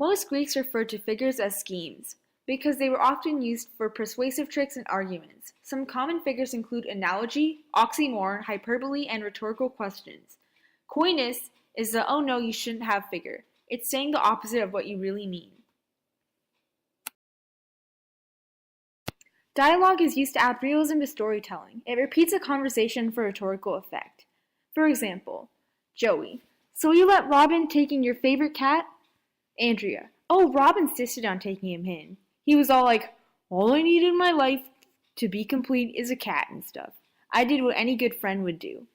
Most Greeks referred to figures as schemes, because they were often used for persuasive tricks and arguments. Some common figures include analogy, oxymoron, hyperbole, and rhetorical questions. Coyness is the "oh no, you shouldn't have" figure. It's saying the opposite of what you really mean. Dialogue is used to add realism to storytelling. It repeats a conversation for rhetorical effect. For example, Joey: "So you let Robin take in your favorite cat?" Andrea: "Oh, Rob insisted on taking him in. He was all like, 'All I need in my life to be complete is a cat and stuff.' I did what any good friend would do."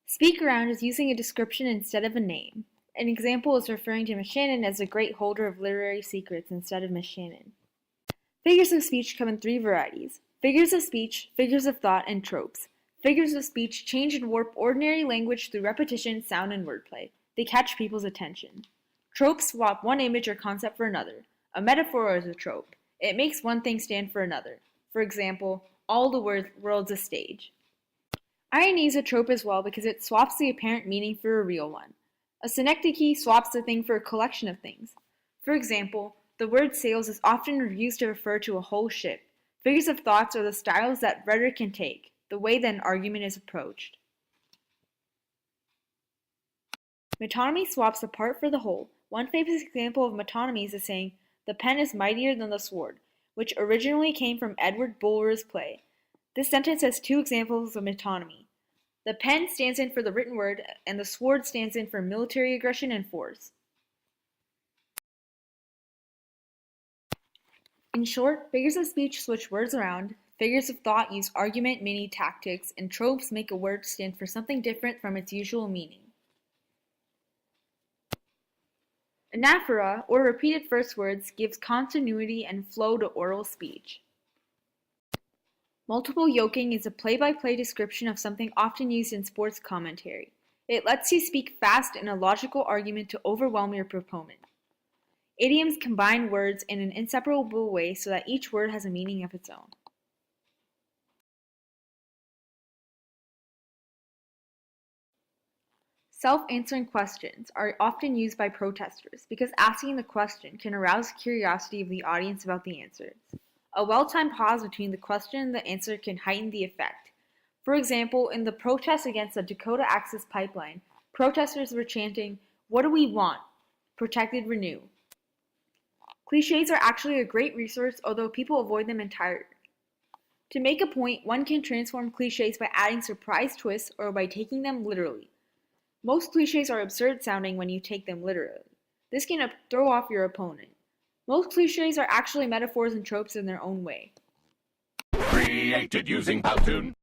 Speak around is using a description instead of a name. An example is referring to Miss Shannon as a great holder of literary secrets instead of Miss Shannon. Figures of speech come in three varieties: figures of speech, figures of thought, and tropes. Figures of speech change and warp ordinary language through repetition, sound, and wordplay. They catch people's attention. Tropes swap one image or concept for another. A metaphor is a trope. It makes one thing stand for another. For example, all the world's a stage. Irony is a trope as well because it swaps the apparent meaning for a real one. A synecdoche swaps the thing for a collection of things. For example, the word sails is often used to refer to a whole ship. Figures of thoughts are the styles that rhetoric can take, the way that an argument is approached. Metonymy swaps the part for the whole. One famous example of metonymy is the saying, "The pen is mightier than the sword," which originally came from Edward Bulwer's play. This sentence has two examples of metonymy. The pen stands in for the written word, and the sword stands in for military aggression and force. In short, figures of speech switch words around, figures of thought use argument mini tactics, and tropes make a word stand for something different from its usual meaning. Anaphora, or repeated first words, gives continuity and flow to oral speech. Multiple yoking is a play-by-play description of something often used in sports commentary. It lets you speak fast in a logical argument to overwhelm your proponent. Idioms combine words in an inseparable way so that each word has a meaning of its own. Self-answering questions are often used by protesters because asking the question can arouse curiosity of the audience about the answers. A well-timed pause between the question and the answer can heighten the effect. For example, in the protest against the Dakota Access Pipeline, protesters were chanting, "What do we want? Protected Renew." Clichés are actually a great resource, although people avoid them entirely. To make a point, one can transform clichés by adding surprise twists or by taking them literally. Most clichés are absurd sounding when you take them literally. This can throw off your opponent. Most clichés are actually metaphors and tropes in their own way. Created using Powtoon.